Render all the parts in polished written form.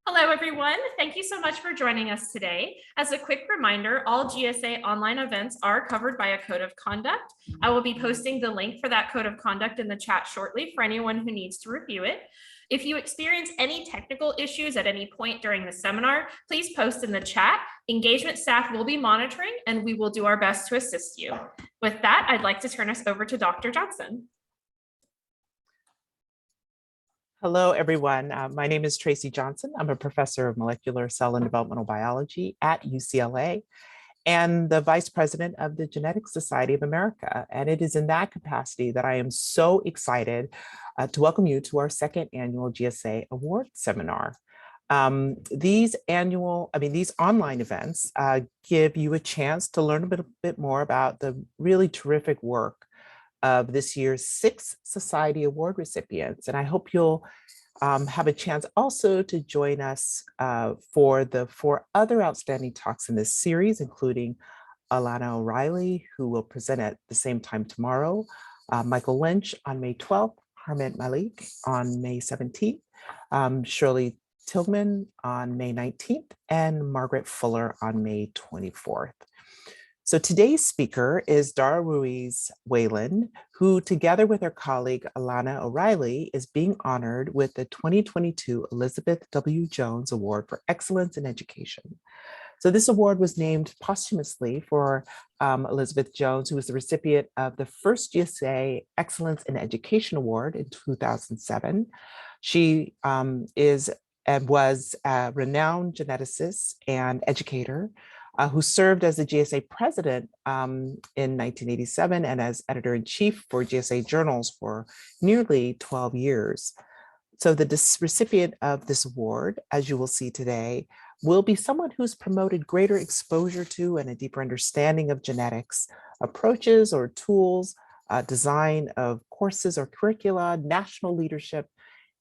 Hello, everyone. Thank you so much for joining us today. As a quick reminder, all GSA online events are covered by a code of conduct. I will be posting the link for that code of conduct in the chat shortly for anyone who needs to review it. If you experience any technical issues at any point during the seminar, please post in the chat. Engagement staff will be monitoring and we will do our best to assist you. With that, I'd like to turn us over to Dr. Johnson. Hello, everyone. My name is Tracy Johnson. I'm a professor of molecular cell and developmental biology at UCLA and the vice president of the Genetic Society of America. And it is in that capacity that I am so excited to welcome you to our second annual GSA Award Seminar. These online events give you a chance to learn a bit more about the really terrific work of this year's 6 Society Award recipients. And I hope you'll have a chance also to join us for the 4 other outstanding talks in this series, including Alana O'Reilly, who will present at the same time tomorrow, Michael Lynch on May 12th, Harmit Malik on May 17th, Shirley Tillman on May 19th, and Margaret Fuller on May 24th. So today's speaker is Dara Ruiz-Whalen, who together with her colleague Alana O'Reilly is being honored with the 2022 Elizabeth W. Jones Award for Excellence in Education. So this award was named posthumously for Elizabeth Jones, who was the recipient of the first GSA Excellence in Education Award in 2007. She is and was a renowned geneticist and educator who served as the GSA president in 1987 and as editor-in-chief for GSA journals for nearly 12 years. So the recipient of this award, as you will see today, will be someone who's promoted greater exposure to and a deeper understanding of genetics, approaches or tools, design of courses or curricula, national leadership,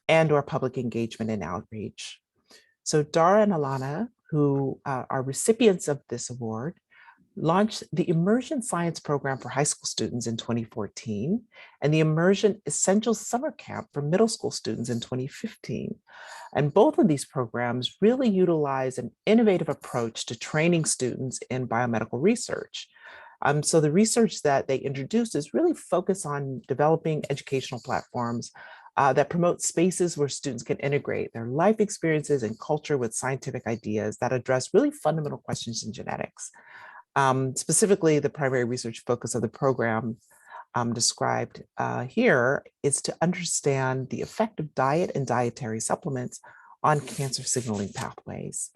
and or public engagement and outreach. So Dara and Alana, who are recipients of this award, launched the Immersion Science Program for high school students in 2014 and the Immersion Essential Summer Camp for middle school students in 2015. And both of these programs really utilize an innovative approach to training students in biomedical research. So the research that they introduced is really focused on developing educational platforms that promote spaces where students can integrate their life experiences and culture with scientific ideas that address really fundamental questions in genetics. Specifically, the primary research focus of the program described here is to understand the effect of diet and dietary supplements on cancer signaling pathways.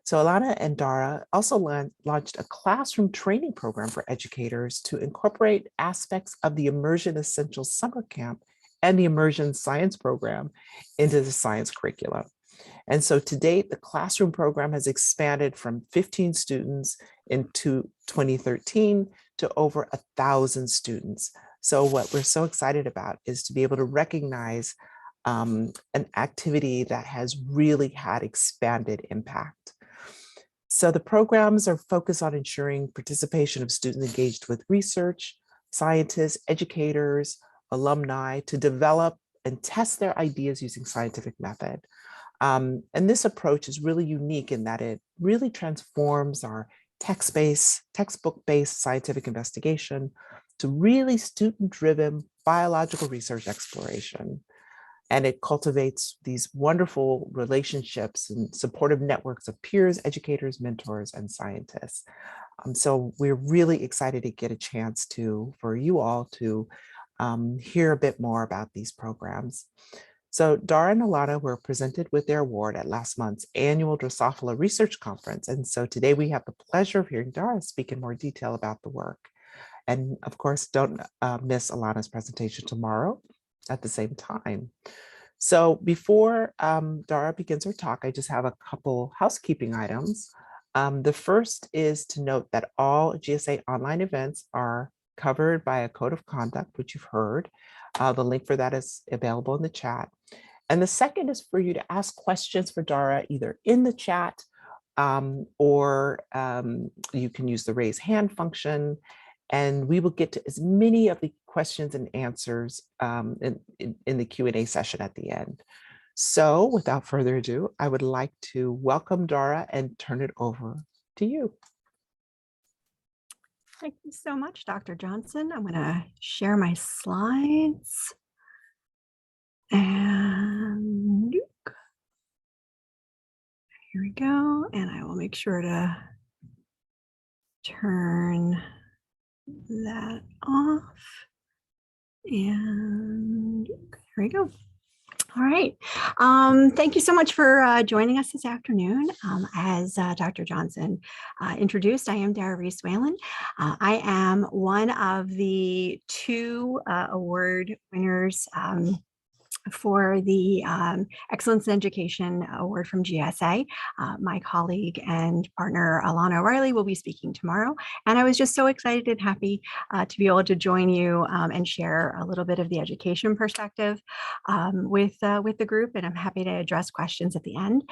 So Alana and Dara also launched a classroom training program for educators to incorporate aspects of the Immersion Essential Summer Camp and the Immersion Science Program into the science curricula. And so to date, the classroom program has expanded from 15 students in 2013 to over 1,000 students. So what we're so excited about is to be able to recognize an activity that has really had expanded impact. So the programs are focused on ensuring participation of students engaged with research, scientists, educators, alumni to develop and test their ideas using scientific method. And this approach is really unique in that it really transforms our textbook-based scientific investigation to really student-driven biological research exploration. And it cultivates these wonderful relationships and supportive networks of peers, educators, mentors, and scientists. So we're really excited to get a chance for you all to hear a bit more about these programs. So Dara and Alana were presented with their award at last month's annual Drosophila Research Conference. And so today we have the pleasure of hearing Dara speak in more detail about the work. And of course, don't miss Alana's presentation tomorrow at the same time. So before Dara begins her talk, I just have a couple housekeeping items. The first is to note that all GSA online events are covered by a code of conduct, which you've heard. The link for that is available in the chat. And the second is for you to ask questions for Dara either in the chat or you can use the raise hand function, and we will get to as many of the questions and answers in the Q&A session at the end. So without further ado, I would like to welcome Dara and turn it over to you. Thank you so much, Dr. Johnson. I'm going to share my slides. And here we go. And I will make sure to turn that off. And here we go. All right. Thank you so much for joining us this afternoon. As Dr. Johnson introduced, I am Dara Ruiz-Whalen. I am one of the two award winners for the Excellence in Education Award from GSA. My colleague and partner, Alana O'Reilly, will be speaking tomorrow. And I was just so excited and happy to be able to join you and share a little bit of the education perspective with the group. And I'm happy to address questions at the end.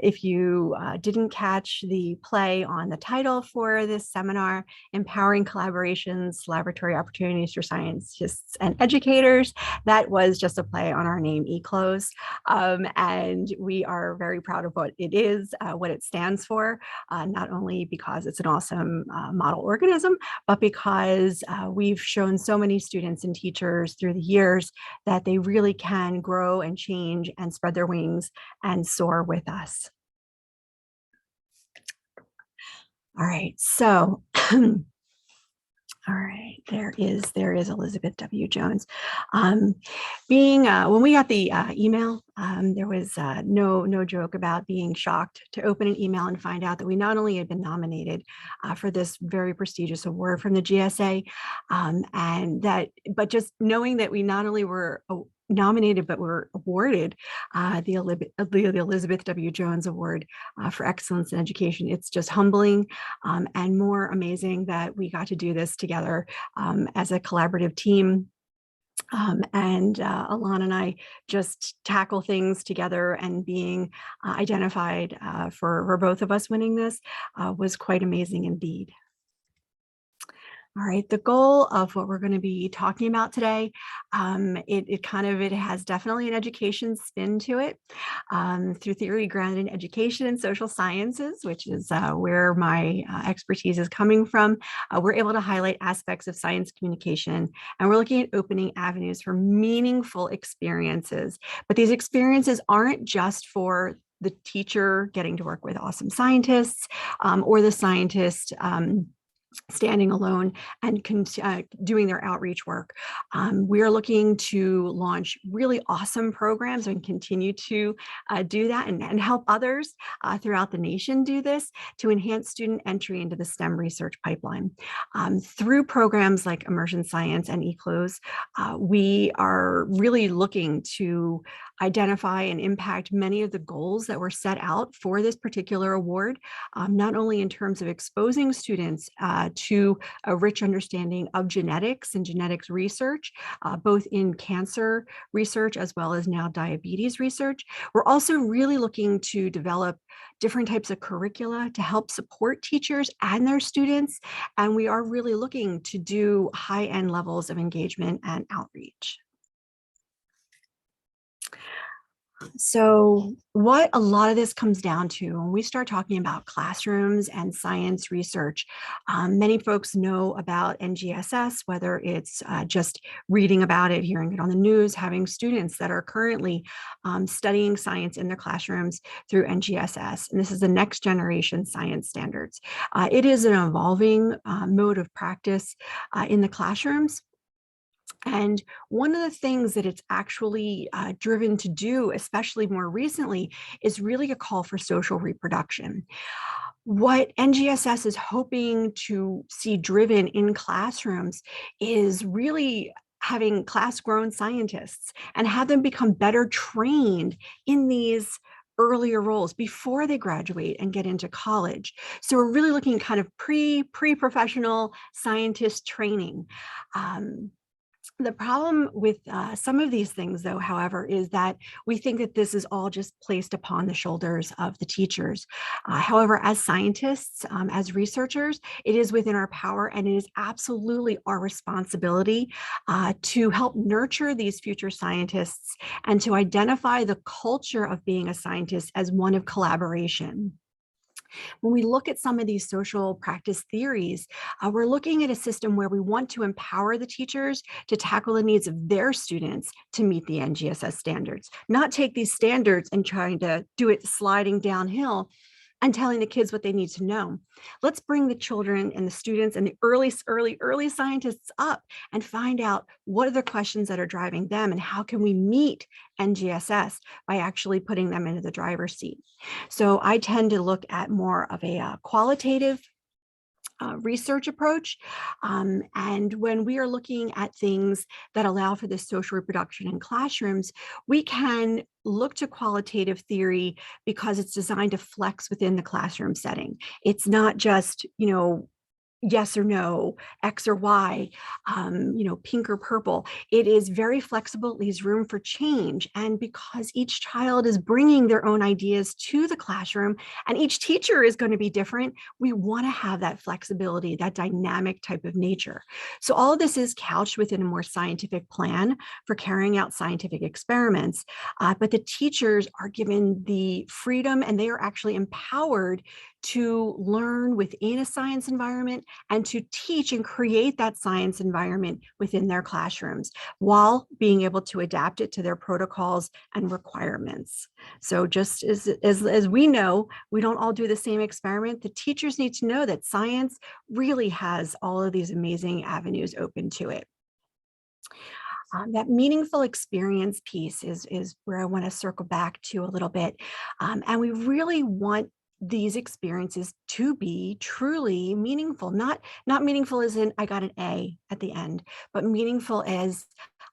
If you didn't catch the play on the title for this seminar, Empowering Collaborations, Laboratory Opportunities for Scientists and Educators, that was just a play on our name, Eclos. And we are very proud of what it is, what it stands for, not only because it's an awesome model organism, but because we've shown so many students and teachers through the years that they really can grow and change and spread their wings and soar with us. All right, so all right, there is Elizabeth W. Jones. When we got the email, there was no joke about being shocked to open an email and find out that we not only had been nominated for this very prestigious award from the GSA, but just knowing that we not only were nominated, but were awarded the Elizabeth W. Jones Award for Excellence in Education. It's just humbling and more amazing that we got to do this together as a collaborative team. Alana and I just tackle things together, and being identified for both of us winning this was quite amazing indeed. All right, the goal of what we're going to be talking about today, it has definitely an education spin to it, through theory grounded in education and social sciences, which is where my expertise is coming from. We're able to highlight aspects of science communication, and we're looking at opening avenues for meaningful experiences. But these experiences aren't just for the teacher getting to work with awesome scientists, or the scientist standing alone and doing their outreach work. We are looking to launch really awesome programs and continue to do that and help others throughout the nation do this to enhance student entry into the STEM research pipeline. Through programs like Immersion Science and Eclos, we are really looking to identify and impact many of the goals that were set out for this particular award, not only in terms of exposing students to a rich understanding of genetics and genetics research, both in cancer research as well as now diabetes research. We're also really looking to develop different types of curricula to help support teachers and their students. And we are really looking to do high-end levels of engagement and outreach. So what a lot of this comes down to when we start talking about classrooms and science research, many folks know about NGSS, whether it's just reading about it, hearing it on the news, having students that are currently studying science in their classrooms through NGSS. And this is the next generation science standards. It is an evolving mode of practice in the classrooms. And one of the things that it's actually driven to do, especially more recently, is really a call for social reproduction. What NGSS is hoping to see driven in classrooms is really having class-grown scientists and have them become better trained in these earlier roles before they graduate and get into college. So we're really looking kind of pre-professional scientist training. The problem with some of these things, though, however, is that we think that this is all just placed upon the shoulders of the teachers. However, as scientists, as researchers, it is within our power, and it is absolutely our responsibility to help nurture these future scientists and to identify the culture of being a scientist as one of collaboration. When we look at some of these social practice theories, we're looking at a system where we want to empower the teachers to tackle the needs of their students to meet the NGSS standards, not take these standards and trying to do it sliding downhill and telling the kids what they need to know. Let's bring the children and the students and the early scientists up and find out what are the questions that are driving them and how can we meet NGSS by actually putting them into the driver's seat. So I tend to look at more of a qualitative research approach. And when we are looking at things that allow for this social reproduction in classrooms, we can look to qualitative theory because it's designed to flex within the classroom setting. It's not just, yes or no, X or Y, pink or purple. It is very flexible, leaves room for change. And because each child is bringing their own ideas to the classroom and each teacher is going to be different, we want to have that flexibility, that dynamic type of nature. So all of this is couched within a more scientific plan for carrying out scientific experiments. But the teachers are given the freedom and they are actually empowered to learn within a science environment and to teach and create that science environment within their classrooms while being able to adapt it to their protocols and requirements. So just as we know, we don't all do the same experiment. The teachers need to know that science really has all of these amazing avenues open to it. That meaningful experience piece is where I want to circle back to a little bit. And we really want these experiences to be truly meaningful, not meaningful as in I got an A at the end, but meaningful as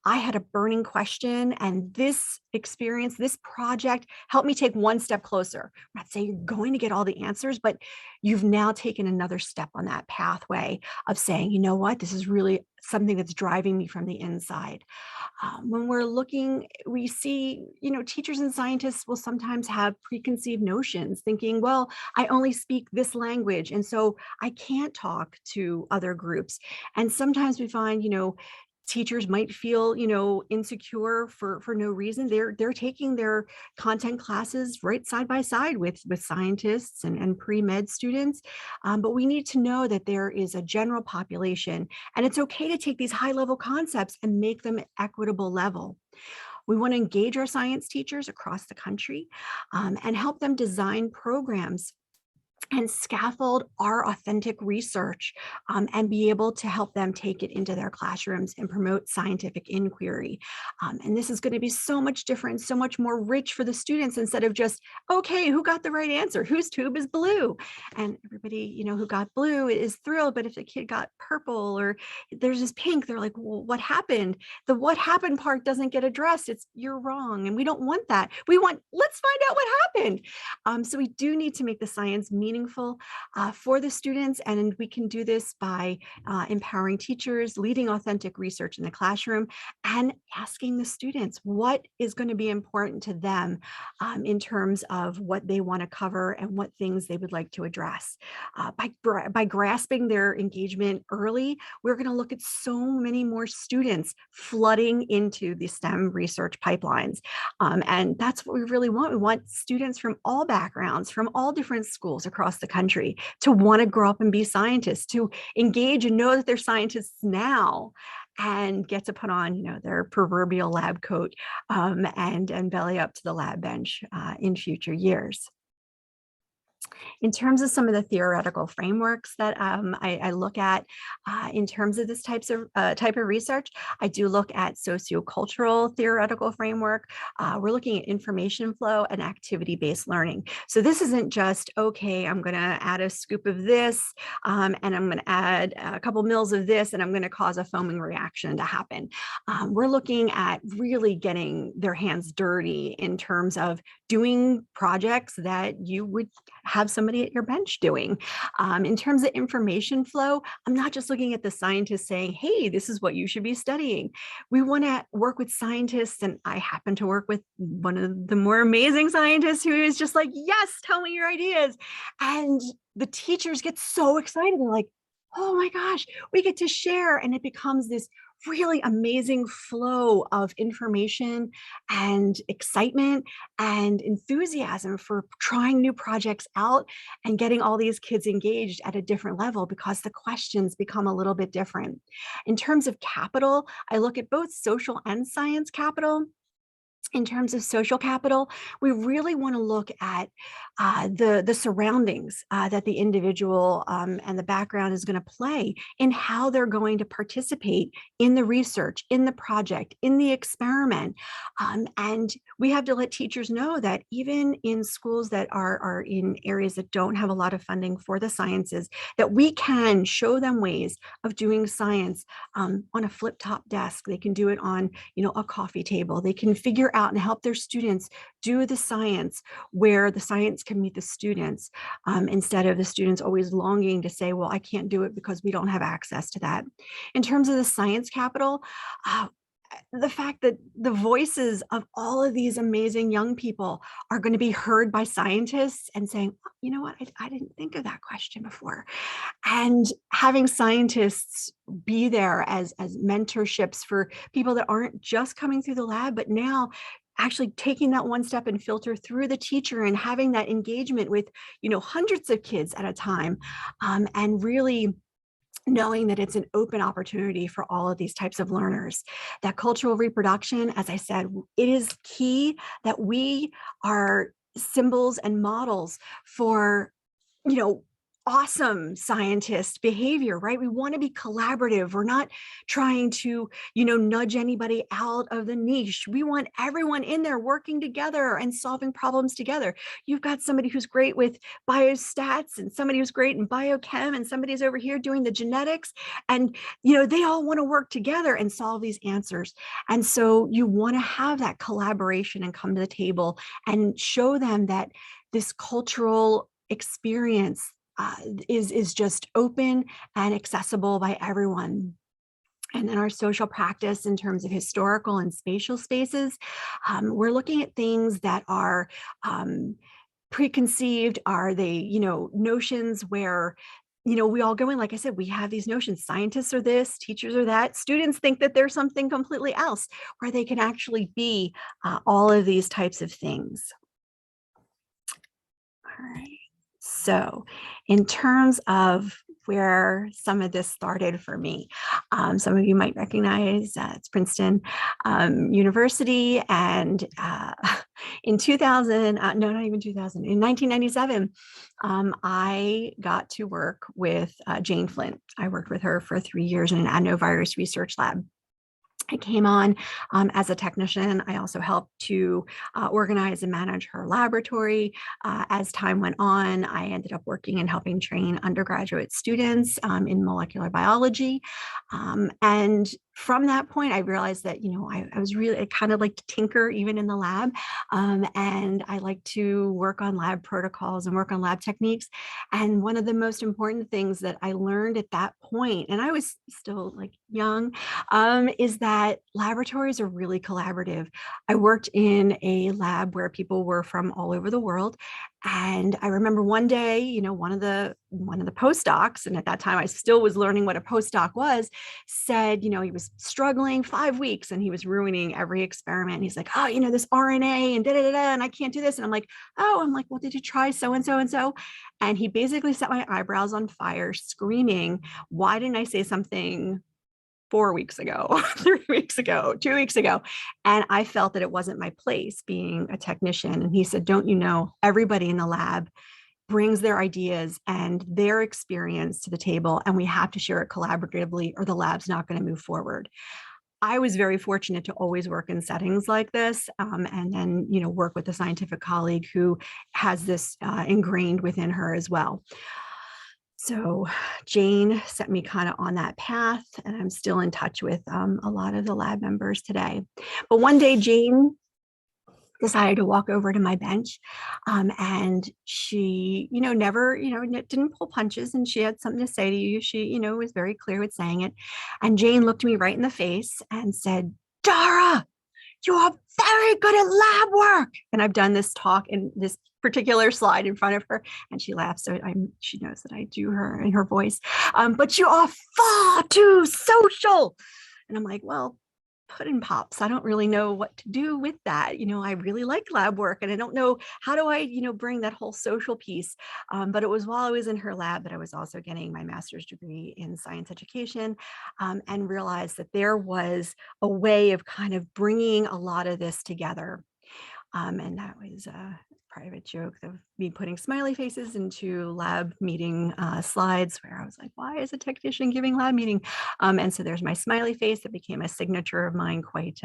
I had a burning question and this experience, this project helped me take one step closer. I'm not saying you're going to get all the answers, but you've now taken another step on that pathway of saying, you know what, this is really something that's driving me from the inside. When we're looking, we see, teachers and scientists will sometimes have preconceived notions thinking, well, I only speak this language, and so I can't talk to other groups. And sometimes we find, teachers might feel, insecure for no reason. They're taking their content classes right side by side with scientists and pre-med students. But we need to know that there is a general population, and it's okay to take these high-level concepts and make them equitable level. We want to engage our science teachers across the country and help them design programs and scaffold our authentic research and be able to help them take it into their classrooms and promote scientific inquiry. And this is going to be so much different, so much more rich for the students instead of just, okay, who got the right answer? Whose tube is blue? And everybody, who got blue is thrilled. But if the kid got purple or there's this pink, they're like, well, what happened? The what happened part doesn't get addressed. You're wrong. And we don't want that. We want, let's find out what happened. So we do need to make the science meaningful for the students, and we can do this by empowering teachers, leading authentic research in the classroom, and asking the students what is going to be important to them in terms of what they want to cover and what things they would like to address. By grasping their engagement early, we're going to look at so many more students flooding into the STEM research pipelines. And that's what we really want. We want students from all backgrounds, from all different schools across the country to want to grow up and be scientists, to engage and know that they're scientists now and get to put on, their proverbial lab coat and belly up to the lab bench in future years. In terms of some of the theoretical frameworks that I look at in terms of this type of research, I do look at sociocultural theoretical framework. We're looking at information flow and activity-based learning. So this isn't just, okay, I'm going to add a scoop of this and I'm going to add a couple mils of this and I'm going to cause a foaming reaction to happen. We're looking at really getting their hands dirty in terms of doing projects that you would have somebody at your bench doing. In terms of information flow, I'm not just looking at the scientists saying, hey, this is what you should be studying. We want to work with scientists, and I happen to work with one of the more amazing scientists who is just like, yes, tell me your ideas. And the teachers get so excited. They're like, oh my gosh, we get to share. And it becomes this really amazing flow of information and excitement and enthusiasm for trying new projects out and getting all these kids engaged at a different level because the questions become a little bit different. In terms of capital, I look at both social and science capital. In terms of social capital, we really want to look at the surroundings that the individual and the background is going to play in how they're going to participate in the research, in the project, in the experiment. And we have to let teachers know that even in schools that are in areas that don't have a lot of funding for the sciences, that we can show them ways of doing science on a flip-top desk. They can do it on, a coffee table. They can figure out and help their students do the science where the science can meet the students, instead of the students always longing to say, well, I can't do it because we don't have access to that. In terms of the science capital, the fact that the voices of all of these amazing young people are going to be heard by scientists and saying, oh, you know what, I didn't think of that question before. And having scientists be there as mentorships for people that aren't just coming through the lab, but now actually taking that one step and filter through the teacher and having that engagement with, hundreds of kids at a time, and really knowing that it's an open opportunity for all of these types of learners. That cultural reproduction, as I said, it is key that we are symbols and models for, awesome scientist behavior, right? We want to be collaborative. We're not trying to, nudge anybody out of the niche. We want everyone in there working together and solving problems together. You've got somebody who's great with biostats and somebody who's great in biochem and somebody's over here doing the genetics. And, they all want to work together and solve these answers. And so you want to have that collaboration and come to the table and show them that this cultural experience is just open and accessible by everyone. And then our social practice in terms of historical and spatial spaces, we're looking at things that are preconceived. Are they, notions where, we all go in, like I said, we have these notions, scientists are this, teachers are that, students think that there's something completely else, where they can actually be all of these types of things. All right. So in terms of where some of this started for me, some of you might recognize it's Princeton University. And in 2000, no, not even 2000, in 1997, I got to work with Jane Flint. I worked with her for 3 years in an adenovirus research lab. I came on as a technician. I also helped to organize and manage her laboratory. As time went on, I ended up working and helping train undergraduate students in molecular biology. And from that point, I realized that, I was really, I kind of like to tinker even in the lab. And I like to work on lab protocols and work on lab techniques. And one of the most important things that I learned at that point, and I was still like young, is that laboratories are really collaborative. I worked in a lab where people were from all over the world. And I remember one day, one of the postdocs, and at that time I still was learning what a postdoc was, said, he was struggling 5 weeks and he was ruining every experiment. He's like, oh, this RNA and and I can't do this. And I'm like, well, did you try so and so and so? And he basically set my eyebrows on fire, screaming, why didn't I say something 4 weeks ago, 3 weeks ago, 2 weeks ago? And I felt that it wasn't my place being a technician. And he said, don't you know, everybody in the lab brings their ideas and their experience to the table, and we have to share it collaboratively or the lab's not going to move forward. I was very fortunate to always work in settings like this, and then, work with a scientific colleague who has this ingrained within her as well. So Jane set me kind of on that path, and I'm still in touch with a lot of the lab members today. But one day Jane decided to walk over to my bench. And she, never, didn't pull punches, and she had something to say to you. She, was very clear with saying it. And Jane looked me right in the face and said, "Dara, you are very good at lab work." And I've done this talk in this particular slide in front of her, and she laughs. So she knows that I do her in her voice. "But you are far too social." And I'm like, well, pudding pops, I don't really know what to do with that. I really like lab work, and I don't know how do I, bring that whole social piece. But it was while I was in her lab that I was also getting my master's degree in science education, and realized that there was a way of kind of bringing a lot of this together. And that was a private joke of me putting smiley faces into lab meeting slides, where I was like, why is a technician giving lab meeting? And so there's my smiley face that became a signature of mine quite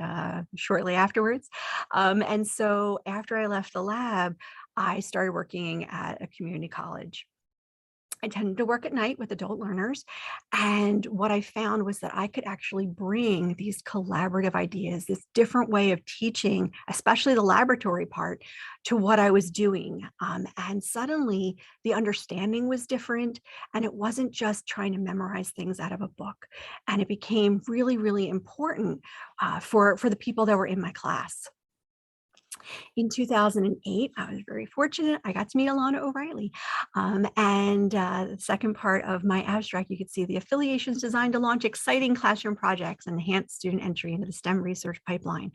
shortly afterwards. And so after I left the lab, I started working at a community college. I tended to work at night with adult learners. And what I found was that I could actually bring these collaborative ideas, this different way of teaching, especially the laboratory part, to what I was doing. And suddenly the understanding was different. And it wasn't just trying to memorize things out of a book. And it became really, really important for the people that were in my class. In 2008, I was very fortunate. I got to meet Alana O'Reilly. And the second part of my abstract, you could see the affiliations designed to launch exciting classroom projects and enhance student entry into the STEM research pipeline.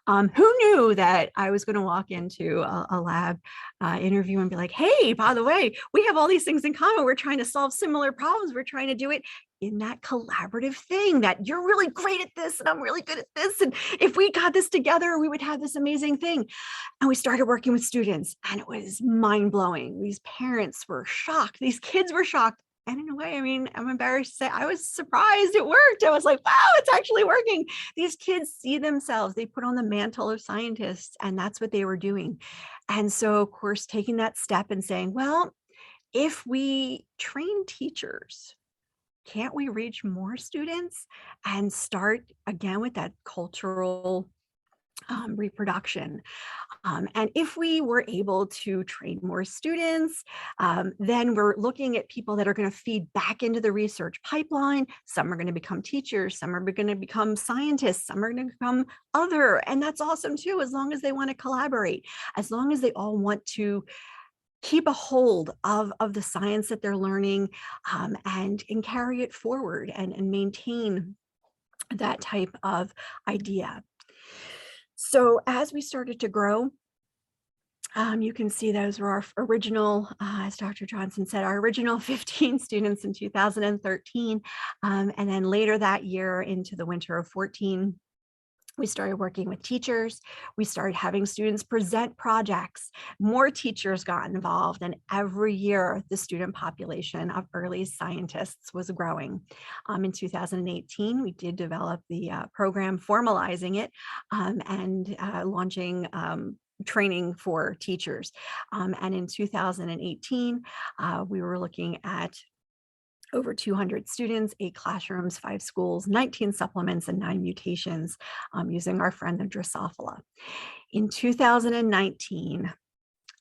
Who knew that I was going to walk into a lab interview and be like, hey, by the way, we have all these things in common. We're trying to solve similar problems. We're trying to do it in that collaborative thing, that you're really great at this and I'm really good at this. And if we got this together, we would have this amazing thing. And we started working with students, and it was mind blowing. These parents were shocked. These kids were shocked. And in a way, I mean, I'm embarrassed to say I was surprised it worked. I was like, wow, it's actually working. These kids see themselves, they put on the mantle of scientists, and that's what they were doing. And so, of course, taking that step and saying, well, if we train teachers, can't we reach more students and start again with that cultural reproduction? And if we were able to train more students, then we're looking at people that are going to feed back into the research pipeline. Some are going to become teachers, some are going to become scientists, some are going to become other. And that's awesome too, as long as they want to collaborate, as long as they all want to keep a hold of the science that they're learning, and carry it forward and maintain that type of idea. So as we started to grow, you can see those were our original, as Dr. Johnson said, our original 15 students in 2013. And then later that year into the winter of 14, we started working with teachers. We started having students present projects. More teachers got involved, and every year the student population of early scientists was growing. In 2018, we did develop the program, formalizing it, and launching training for teachers. And in 2018, we were looking at over 200 students, 8 classrooms, 5 schools, 19 supplements, and 9 mutations, using our friend the Drosophila. In 2019,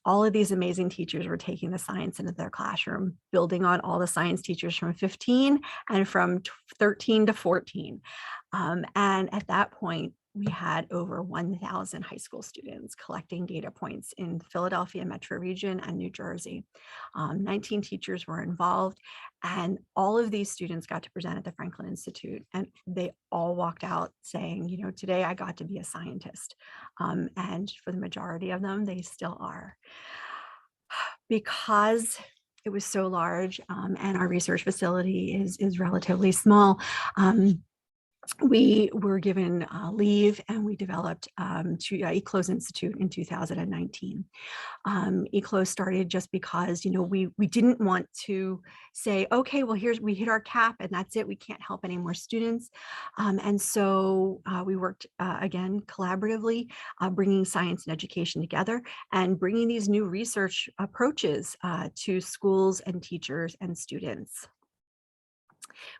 all of these amazing teachers were taking the science into their classroom, building on all the science teachers from 15 and from 13 to 14. And at that point, we had over 1,000 high school students collecting data points in Philadelphia metro region and New Jersey. 19 teachers were involved, and all of these students got to present at the Franklin Institute, and they all walked out saying, you know, today I got to be a scientist. And for the majority of them, they still are. Because it was so large, and our research facility is relatively small, we were given leave, and we developed Eclo's Institute in 2019. Eclo started just because, you know, we didn't want to say, okay, well, we hit our cap and that's it. We can't help any more students. And so we worked again collaboratively, bringing science and education together and bringing these new research approaches to schools and teachers and students.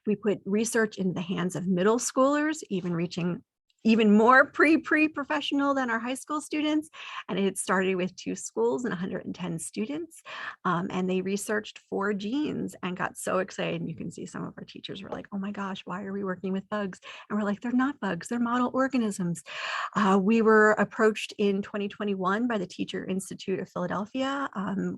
We put research in the hands of middle schoolers, even reaching even more pre-professional than our high school students. And it started with 2 schools and 110 students. And they researched 4 genes and got so excited. And you can see some of our teachers were like, oh my gosh, why are we working with bugs? And we're like, they're not bugs, they're model organisms. We were approached in 2021 by the Teacher Institute of Philadelphia,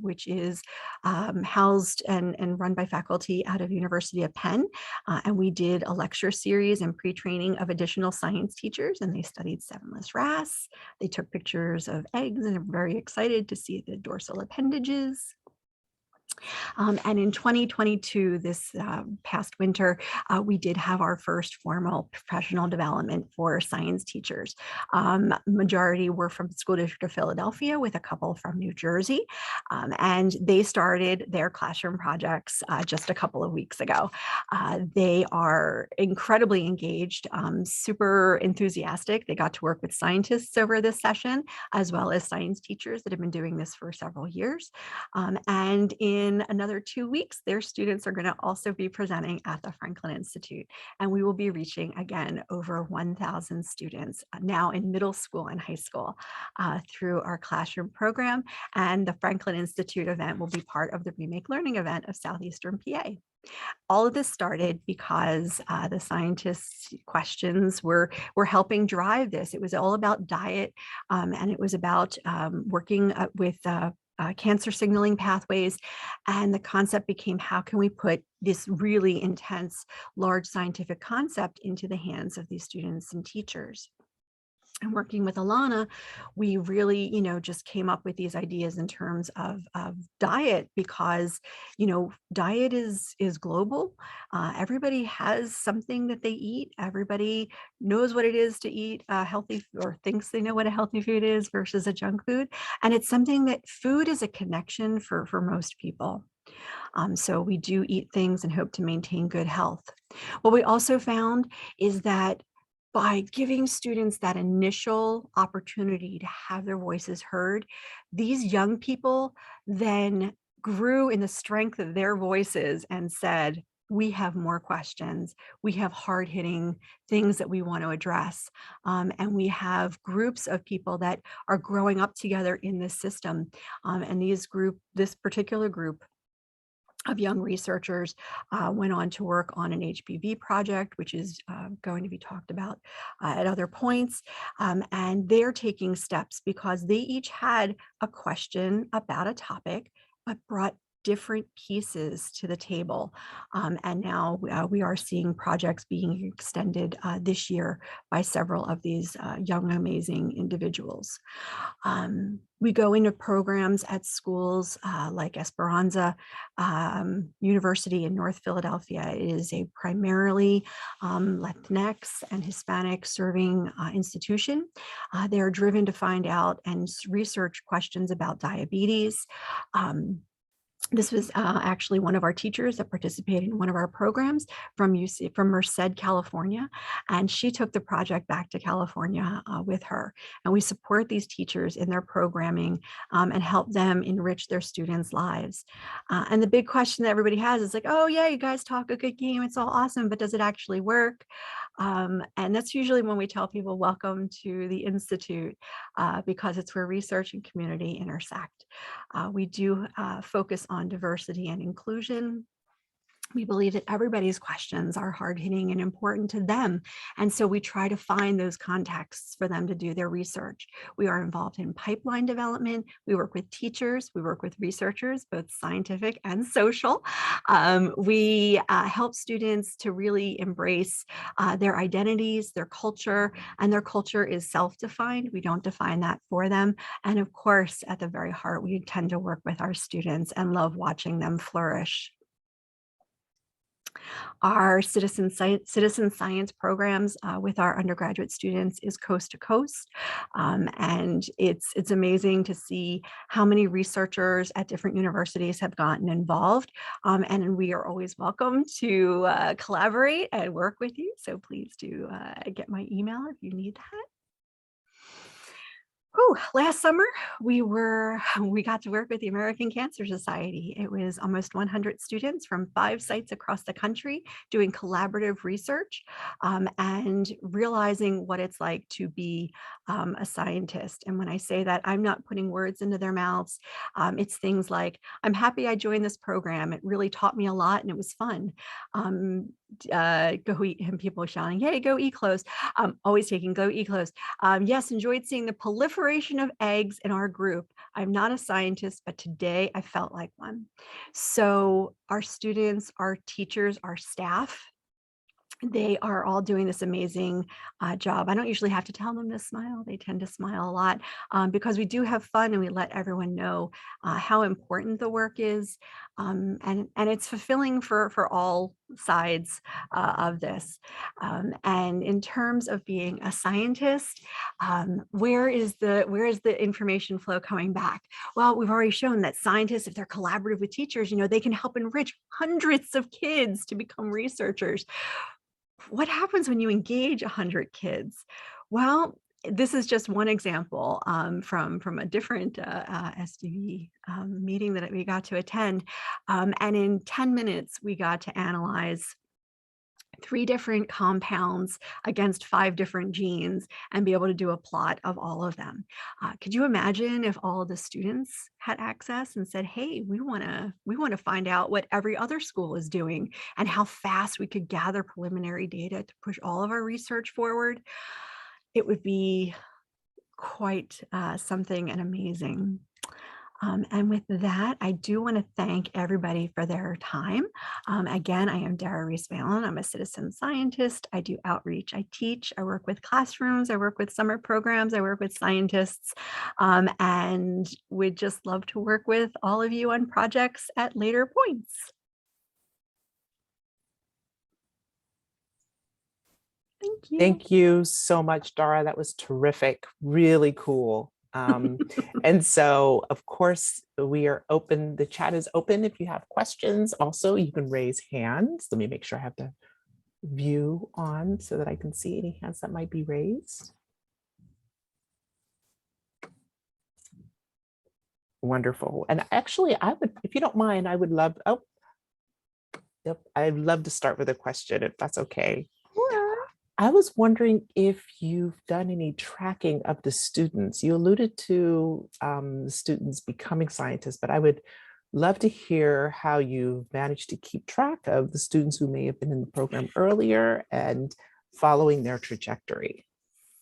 which is housed and run by faculty out of University of Penn. And we did a lecture series and pre-training of additional science teachers, and they studied 7-less wrasse. They took pictures of eggs and are very excited to see the dorsal appendages. And in 2022, this past winter, we did have our first formal professional development for science teachers. Majority were from the School District of Philadelphia with a couple from New Jersey. And they started their classroom projects just a couple of weeks ago. They are incredibly engaged, super enthusiastic. They got to work with scientists over this session, as well as science teachers that have been doing this for several years. And in another 2 weeks, their students are going to also be presenting at the Franklin Institute. And we will be reaching, again, over 1,000 students now in middle school and high school through our classroom program. And the Franklin Institute event will be part of the Remake Learning event of Southeastern PA. All of this started because the scientists' questions were helping drive this. It was all about diet, and it was about working with cancer signaling pathways. And the concept became, how can we put this really intense, large scientific concept into the hands of these students and teachers? And working with Alana, we really, just came up with these ideas in terms of diet, because, diet is global. Everybody has something that they eat. Everybody knows what it is to eat healthy, or thinks they know what a healthy food is versus a junk food. And it's something that food is a connection for most people. So we do eat things and hope to maintain good health. What we also found is that by giving students that initial opportunity to have their voices heard, these young people then grew in the strength of their voices and said, we have more questions. We have hard-hitting things that we want to address. And we have groups of people that are growing up together in this system. And this particular group of young researchers went on to work on an HPV project, which is going to be talked about at other points. And they're taking steps because they each had a question about a topic, but brought different pieces to the table. And now we are seeing projects being extended this year by several of these young, amazing individuals. We go into programs at schools like Esperanza University in North Philadelphia. It is a primarily Latinx and Hispanic serving institution. They are driven to find out and research questions about diabetes. This was actually one of our teachers that participated in one of our programs from Merced, California, and she took the project back to California with her. And we support these teachers in their programming and help them enrich their students' lives. And the big question that everybody has is like, oh yeah, you guys talk a good game, it's all awesome, but does it actually work? And that's usually when we tell people, welcome to the Institute, because it's where research and community intersect. We do focus on diversity and inclusion. We believe that everybody's questions are hard-hitting and important to them. And so we try to find those contexts for them to do their research. We are involved in pipeline development. We work with teachers. We work with researchers, both scientific and social. We help students to really embrace their identities, their culture, and their culture is self-defined. We don't define that for them. And of course, at the very heart, we tend to work with our students and love watching them flourish. Our citizen science programs with our undergraduate students is coast to coast. And it's amazing to see how many researchers at different universities have gotten involved. And we are always welcome to collaborate and work with you. So please do get my email if you need that. Last summer, we got to work with the American Cancer Society. It was almost 100 students from 5 sites across the country doing collaborative research and realizing what it's like to be a scientist. And when I say that, I'm not putting words into their mouths. It's things like, I'm happy I joined this program. It really taught me a lot and it was fun. Go eat, and people shouting, "Yay, go Eclos." Always taking go Eclos. Yes, enjoyed seeing the proliferation of eggs in our group. I'm not a scientist, but today I felt like one. So our students, our teachers, our staff, they are all doing this amazing job. I don't usually have to tell them to smile. They tend to smile a lot because we do have fun and we let everyone know how important the work is. And it's fulfilling for all sides of this. And in terms of being a scientist, where is the information flow coming back? Well, we've already shown that scientists, if they're collaborative with teachers, they can help enrich hundreds of kids to become researchers. What happens when you engage 100 kids? Well, this is just one example from a different SDV meeting that we got to attend. And in 10 minutes, we got to analyze 3 different compounds against 5 different genes and be able to do a plot of all of them. Could you imagine if all of the students had access and said, hey, we want to find out what every other school is doing and how fast we could gather preliminary data to push all of our research forward? It would be quite something and amazing. And with that, I do want to thank everybody for their time. Again, I am Dara Ruiz-Whalen. I'm a citizen scientist. I do outreach. I teach. I work with classrooms. I work with summer programs. I work with scientists. And would just love to work with all of you on projects at later points. Thank you. Thank you so much, Dara. That was terrific. Really cool. And so, of course, we are open. The chat is open. If you have questions, also, you can raise hands. Let me make sure I have the view on so that I can see any hands that might be raised. Wonderful. And actually, I would, if you don't mind, I would love, I'd love to start with a question, if that's okay. I was wondering if you've done any tracking of the students. You alluded to the students becoming scientists, but I would love to hear how you've managed to keep track of the students who may have been in the program earlier and following their trajectory.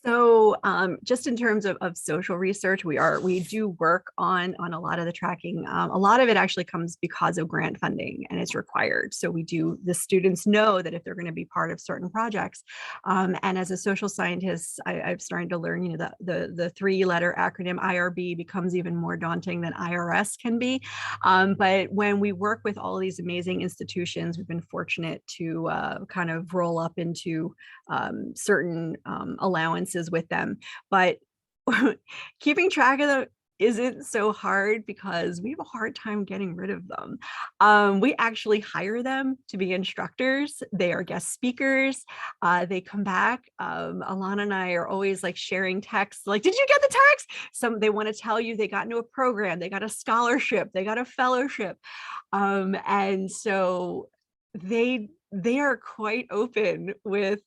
So just in terms of social research, we do work on a lot of the tracking. A lot of it actually comes because of grant funding and it's required. So the students know that if they're going to be part of certain projects. And as a social scientist, I'm starting to learn, the 3-letter acronym IRB becomes even more daunting than IRS can be. But when we work with all of these amazing institutions, we've been fortunate to kind of roll up into certain allowances with them, but keeping track of them isn't so hard because we have a hard time getting rid of them. We actually hire them to be instructors. They are guest speakers. They come back. Alana and I are always like sharing texts like, did you get the text? They want to tell you they got into a program, they got a scholarship, they got a fellowship. And so they are quite open with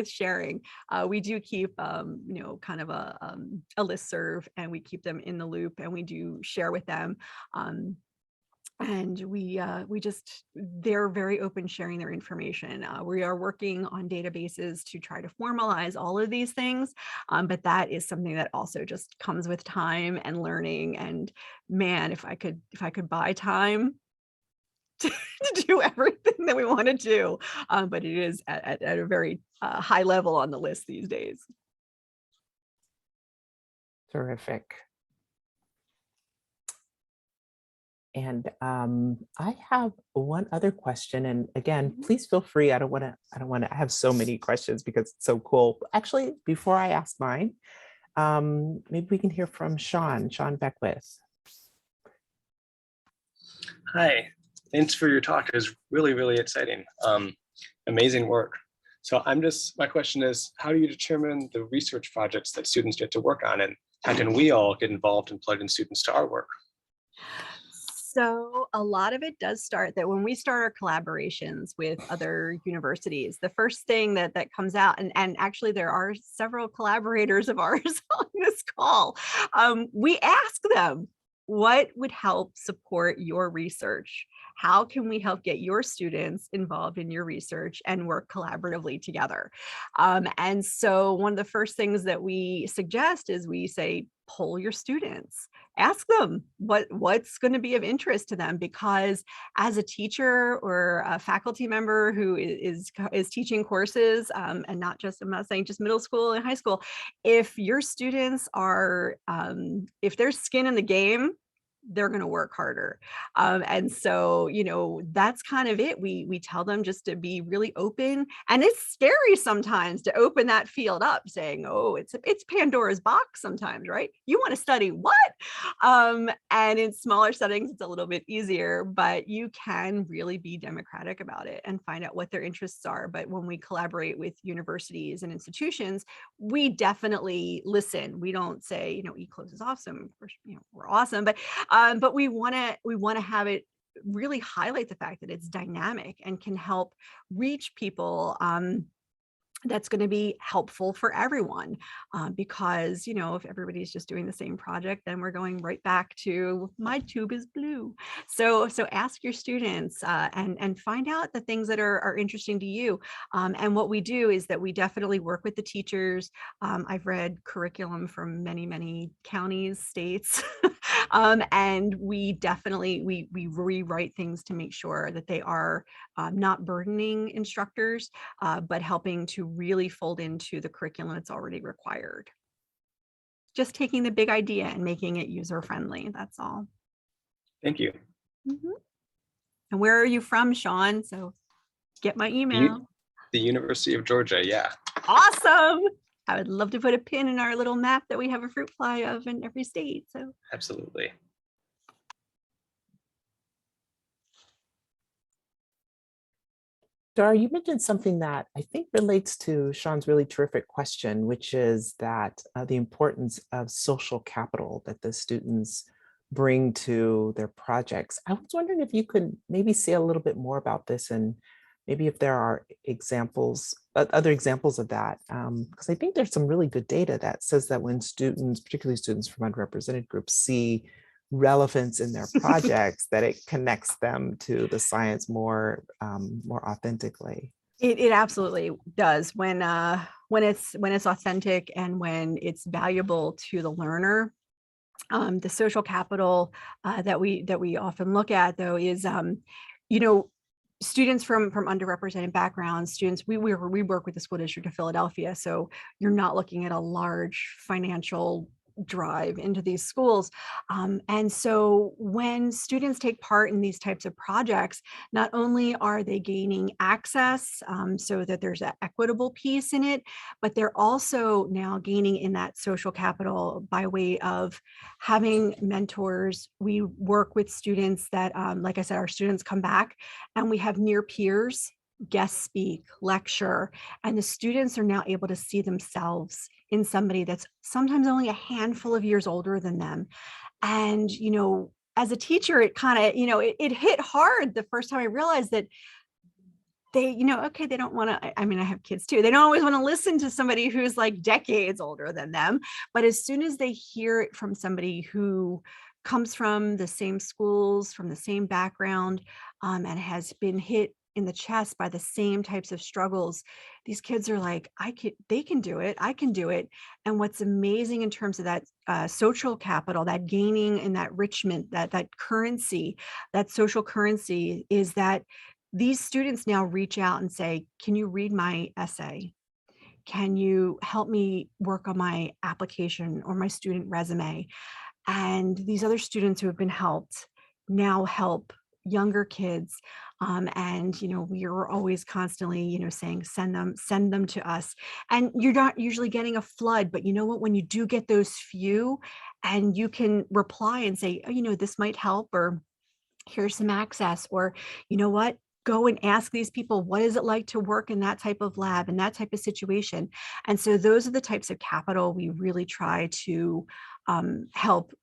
sharing. We do keep kind of a listserv, and we keep them in the loop, and we do share with them. And they're very open sharing their information. We are working on databases to try to formalize all of these things, but that is something that also just comes with time and learning. And man, if I could buy time to do everything that we want to do, but it is at a very high level on the list these days. Terrific. And I have one other question, and again, please feel free. I don't want to have so many questions because it's so cool. Actually, before I ask mine, maybe we can hear from Sean Beckwith. Hi. Thanks for your talk. It was really, really exciting. Amazing work. So my question is, how do you determine the research projects that students get to work on? And how can we all get involved and plug in students to our work? So a lot of it does start that when we start our collaborations with other universities, the first thing that comes out, and actually there are several collaborators of ours on this call, we ask them, what would help support your research? How can we help get your students involved in your research and work collaboratively together? And so one of the first things that we suggest is we say, poll your students, ask them what's going to be of interest to them, because as a teacher or a faculty member who is teaching courses, and not just, I'm not saying just middle school and high school, if your students are, if there's skin in the game, they're going to work harder. And so, that's kind of it. We tell them just to be really open, and it's scary sometimes to open that field up saying, oh, it's Pandora's box sometimes, right? You want to study what? And in smaller settings, it's a little bit easier, but you can really be democratic about it and find out what their interests are. But when we collaborate with universities and institutions, we definitely listen. We don't say, Eclo is awesome. We're awesome, but we want to have it really highlight the fact that it's dynamic and can help reach people. That's going to be helpful for everyone, because if everybody's just doing the same project, then we're going right back to my tube is blue. So ask your students, and find out the things that are interesting to you. And what we do is that we definitely work with the teachers. I've read curriculum from many counties, states, and we definitely we rewrite things to make sure that they are not burdening instructors, but helping to really fold into the curriculum that's already required. Just taking the big idea and making it user friendly. That's all. Thank you. Mm-hmm. And where are you from, Sean? So get my email. The University of Georgia. Yeah. Awesome. I would love to put a pin in our little map that we have a fruit fly of in every state. So Absolutely. Dara, you mentioned something that I think relates to Sean's really terrific question, which is that the importance of social capital that the students bring to their projects. I was wondering if you could maybe say a little bit more about this, and maybe if there are examples, other examples of that, because I think there's some really good data that says that when students, particularly students from underrepresented groups, see relevance in their projects, that it connects them to the science more authentically. it absolutely does when it's authentic and when it's valuable to the learner. The social capital that we often look at, though, is students from underrepresented backgrounds, students, we work with the school district of Philadelphia, so you're not looking at a large financial drive into these schools. And so when students take part in these types of projects, not only are they gaining access, so that there's an equitable piece in it, but they're also now gaining in that social capital by way of having mentors. We work with students that, like I said, our students come back and we have near peers guest speak, lecture, and the students are now able to see themselves in somebody that's sometimes only a handful of years older than them. And, as a teacher, it kind of, it hit hard the first time I realized that they, okay, they don't want to, I mean, I have kids too. They don't always want to listen to somebody who's like decades older than them. But as soon as they hear it from somebody who comes from the same schools, from the same background, and has been hit in the chest by the same types of struggles, these kids are like, they can do it, I can do it. And what's amazing in terms of that social capital, that gaining and that enrichment, that currency, that social currency, is that these students now reach out and say, can you read my essay? Can you help me work on my application or my student resume? And these other students who have been helped now help younger kids. And we are always constantly saying, send them to us. And you're not usually getting a flood, but you know what, when you do get those few and you can reply and say, oh, this might help, or here's some access, or you know what, go and ask these people, what is it like to work in that type of lab, in that type of situation? And so those are the types of capital we really try to help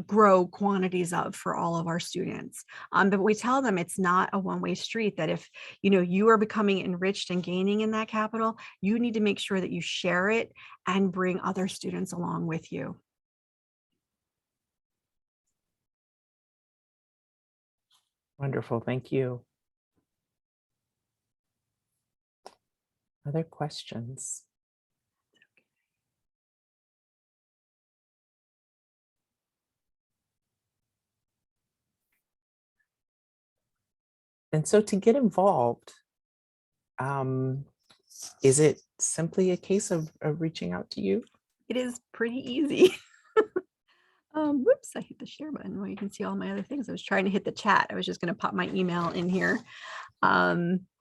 grow quantities of for all of our students. But we tell them it's not a one-way street, that if you are becoming enriched and gaining in that capital, you need to make sure that you share it and bring other students along with you. Wonderful, thank you. Other questions? And so to get involved, is it simply a case of reaching out to you? It is pretty easy. Whoops, I hit the share button. Well, you can see all my other things. I was trying to hit the chat. I was just going to pop my email in here.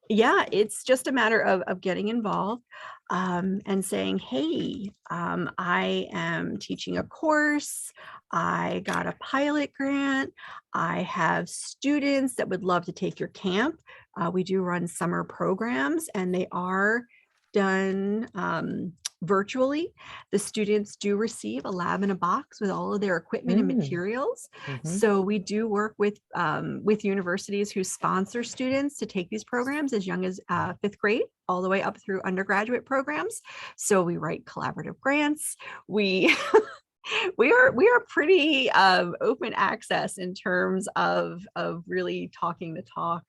Yeah, it's just a matter of getting involved and saying, hey, I am teaching a course. I got a pilot grant. I have students that would love to take your camp. We do run summer programs, and they are done virtually. The students do receive a lab in a box with all of their equipment and materials. So we do work with universities who sponsor students to take these programs as young as 5th grade, all the way up through undergraduate programs. So we write collaborative grants. We we are pretty open access in terms of really talking the talk.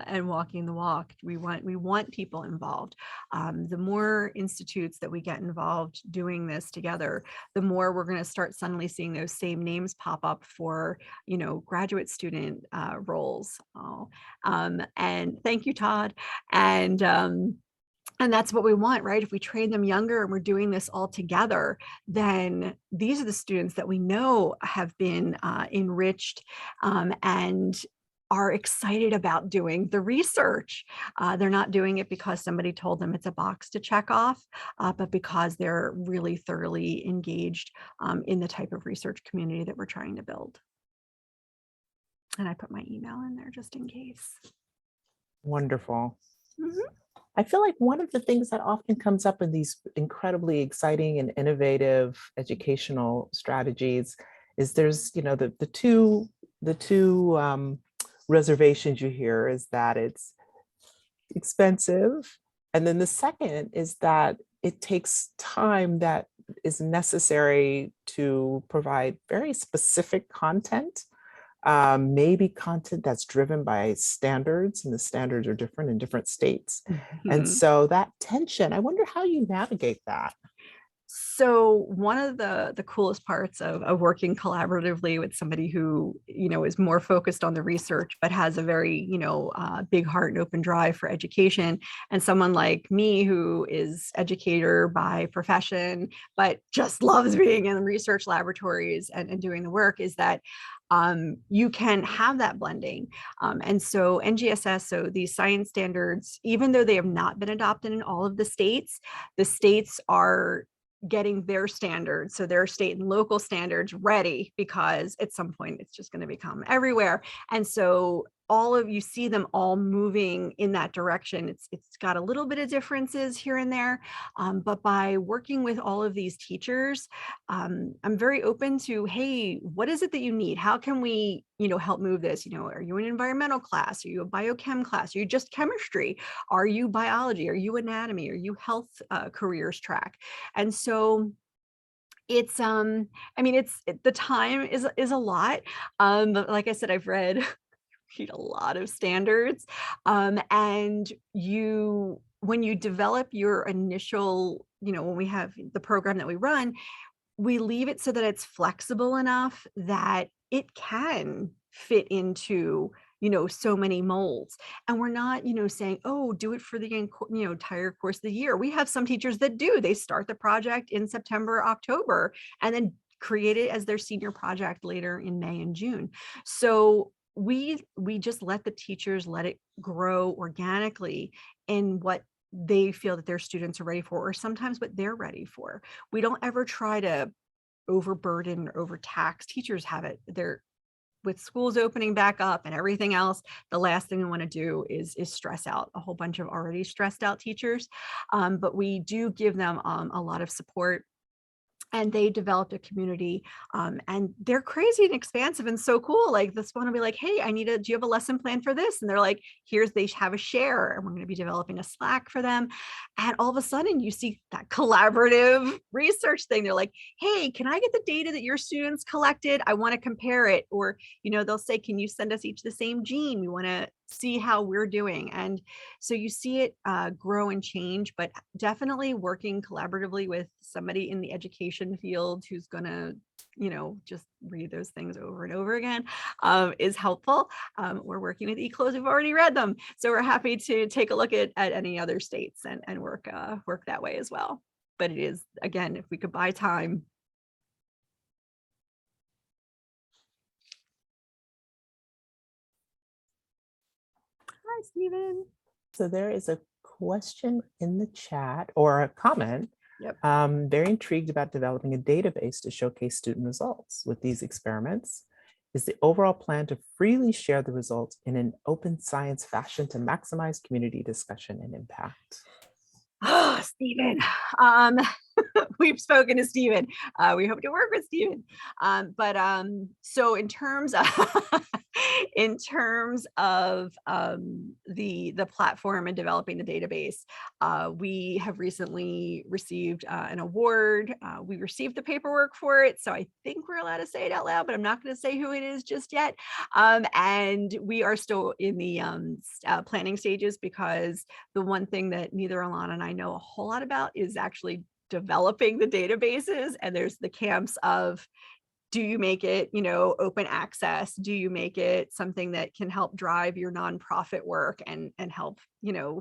And walking the walk. We want people involved. The more institutes that we get involved doing this together, the more we're going to start suddenly seeing those same names pop up for, graduate student roles. And thank you, Todd. And that's what we want, right? If we train them younger and we're doing this all together, then these are the students that we know have been enriched and are excited about doing the research. They're not doing it because somebody told them it's a box to check off, but because they're really thoroughly engaged in the type of research community that we're trying to build. And I put my email in there just in case. Wonderful. I feel like one of the things that often comes up in these incredibly exciting and innovative educational strategies is there's, the two reservations you hear is that it's expensive. And then the second is that it takes time that is necessary to provide very specific content, maybe content that's driven by standards, and the standards are different in different states. And so that tension, I wonder how you navigate that. So one of the coolest parts of working collaboratively with somebody who, is more focused on the research, but has a very, big heart and open drive for education, and someone like me who is educator by profession, but just loves being in the research laboratories and doing the work, is that you can have that blending. And so NGSS, so these science standards, even though they have not been adopted in all of the states are getting their standards, so their state and local standards ready, because at some point it's just going to become everywhere. And so you see them all moving in that direction. It's got a little bit of differences here and there, but by working with all of these teachers, I'm very open to, hey, what is it that you need? How can we, help move this? Are you an environmental class? Are you a biochem class? Are you just chemistry? Are you biology? Are you anatomy? Are you health careers track? And so it's the time is a lot, but like I said, I've read a lot of standards, and when you develop your initial, when we have the program that we run, we leave it so that it's flexible enough that it can fit into so many molds. And we're not saying, oh, do it for the entire course of the year. We have some teachers that do. They start the project in September, October, and then create it as their senior project later in May and June. So we just let the teachers let it grow organically in what they feel that their students are ready for, or sometimes what they're ready for. We don't ever try to overburden or overtax. Teachers have it. with schools opening back up and everything else, the last thing we want to do is stress out a whole bunch of already stressed out teachers. But we do give them a lot of support. And they developed a community, and they're crazy and expansive and so cool. Like this one will be like, hey, do you have a lesson plan for this? And they're like, they have a share, and we're going to be developing a Slack for them. And all of a sudden you see that collaborative research thing. They're like, hey, can I get the data that your students collected? I want to compare it. Or, they'll say, can you send us each the same gene? We want to see how we're doing. And so you see it grow and change, but definitely working collaboratively with somebody in the education field who's going to, just read those things over and over again is helpful. We're working with Eclos who've already read them. So we're happy to take a look at any other states and work that way as well. But it is, again, if we could buy time. Hi, Stephen. So there is a question in the chat or a comment. Yep. Very intrigued about developing a database to showcase student results with these experiments. Is the overall plan to freely share the results in an open science fashion to maximize community discussion and impact? Oh, Stephen. We've spoken to Stephen. We hope to work with Stephen. So in terms of the platform and developing the database, we have recently received an award. We received the paperwork for it, so I think we're allowed to say it out loud, but I'm not going to say who it is just yet. And we are still in the planning stages, because the one thing that neither Alana and I know a whole lot about is actually developing the databases. And there's the camps of, do you make it, open access? Do you make it something that can help drive your nonprofit work and help,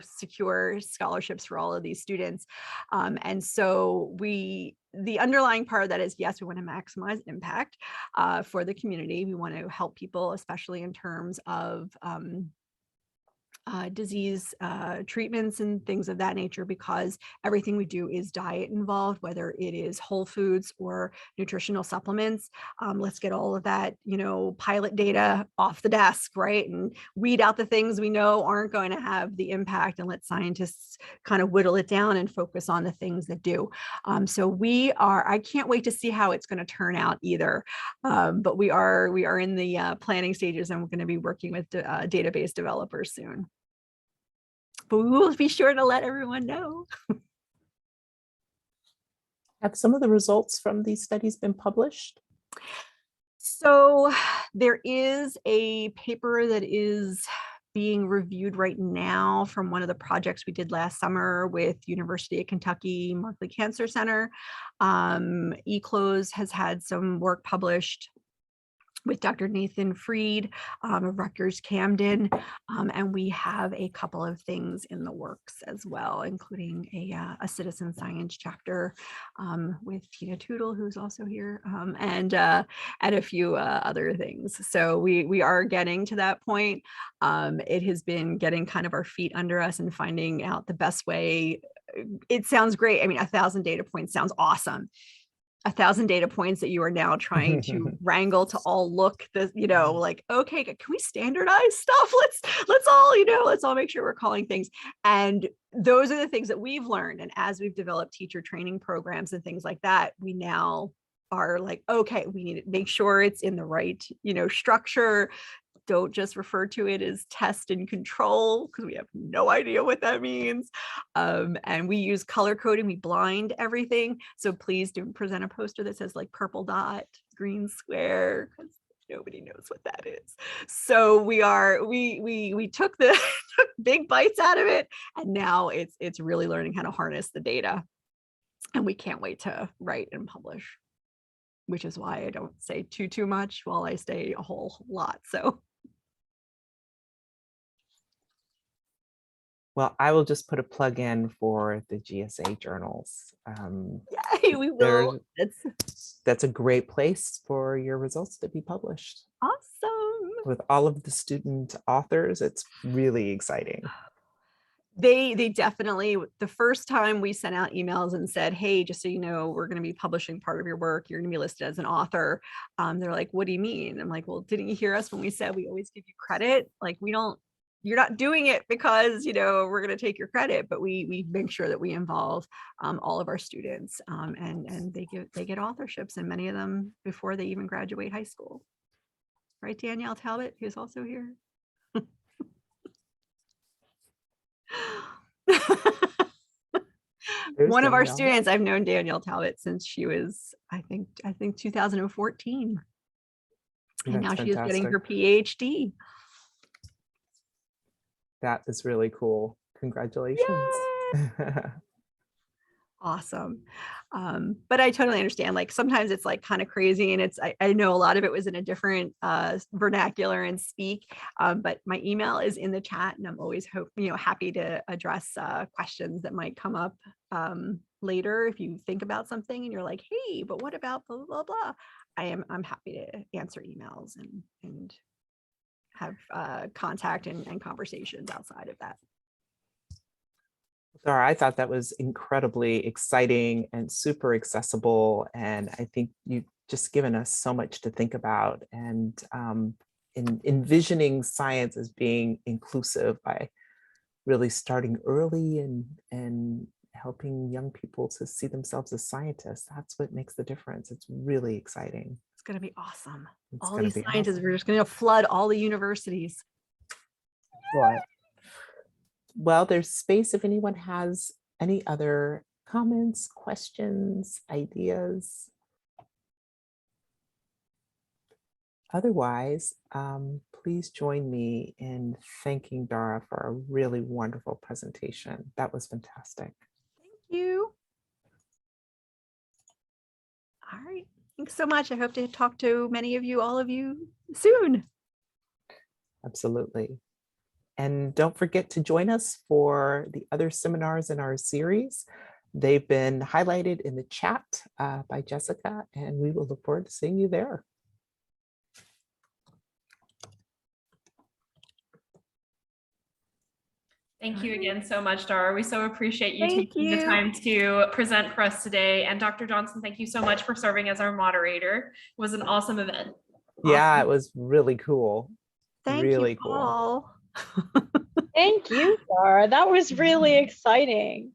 secure scholarships for all of these students? And so the underlying part of that is, yes, we want to maximize impact for the community. We want to help people, especially in terms of disease treatments and things of that nature, because everything we do is diet involved, whether it is whole foods or nutritional supplements. Let's get all of that, pilot data off the desk, right? And weed out the things we know aren't going to have the impact, and let scientists kind of whittle it down and focus on the things that do. So I can't wait to see how it's going to turn out either. But we are in the planning stages, and we're going to be working with database developers soon. But we will be sure to let everyone know. Have some of the results from these studies been published? So there is a paper that is being reviewed right now from one of the projects we did last summer with University of Kentucky Markley Cancer Center. Eclos has had some work published with Dr. Nathan Freed of Rutgers Camden, and we have a couple of things in the works as well, including a citizen science chapter with Tina Tootle, who's also here, and a few other things. So we are getting to that point. It has been getting kind of our feet under us and finding out the best way. It sounds great. I mean, 1,000 data points sounds awesome. 1,000 data points that you are now trying to wrangle to all look like, okay, can we standardize stuff? Let's all make sure we're calling things. And those are the things that we've learned. And as we've developed teacher training programs and things like that, we now are like, okay, we need to make sure it's in the right, structure. Don't just refer to it as test and control, because we have no idea what that means. And we use color coding, we blind everything. So please don't present a poster that says like purple dot, green square, because nobody knows what that is. So we took the took big bites out of it, and now it's really learning how to harness the data. And we can't wait to write and publish, which is why I don't say too much while I say a whole lot. So Well, I will just put a plug in for the GSA journals. yay, we will. That's a great place for your results to be published. Awesome. With all of the student authors, it's really exciting. They definitely, the first time we sent out emails and said, hey, just so you know, we're going to be publishing part of your work, you're going to be listed as an author. They're like, what do you mean? I'm like, well, didn't you hear us when we said we always give you credit? Like, we don't, you're not doing it because, you know, we're going to take your credit, but we make sure that we involve all of our students, and they get authorships, and many of them before they even graduate high school. Right, Danielle Talbot, who's also here. One of our Danielle. students, I've known Danielle Talbot since she was, I think 2014. And That's now she is getting her fantastic. PhD. That is really cool. Congratulations. Awesome. But I totally understand. Like sometimes it's like kind of crazy, and I know a lot of it was in a different vernacular and speak. But my email is in the chat, and I'm always happy to address questions that might come up later. If you think about something and you're like, hey, but what about blah blah blah? I'm happy to answer emails and have contact and conversations outside of that. Dara, I thought that was incredibly exciting and super accessible. And I think you've just given us so much to think about, and in envisioning science as being inclusive by really starting early and helping young people to see themselves as scientists. That's what makes the difference. It's really exciting. It's going to be awesome. It's All gonna these be scientists, awesome. we're just going to flood all the universities. Right. Well, there's space if anyone has any other comments, questions, ideas. Otherwise, please join me in thanking Dara for a really wonderful presentation. That was fantastic. Thank you. All right. Thanks so much. I hope to talk to many of you, all of you soon. Absolutely. And don't forget to join us for the other seminars in our series. They've been highlighted in the chat by Jessica, and we will look forward to seeing you there. Thank you again so much, Dara. We so appreciate you Thank taking the you. time to present for us today. And Dr. Johnson, thank you so much for serving as our moderator. It was an awesome event. Yeah, it was really cool. Thank Really you cool. all. Thank you, Dara. That was really exciting.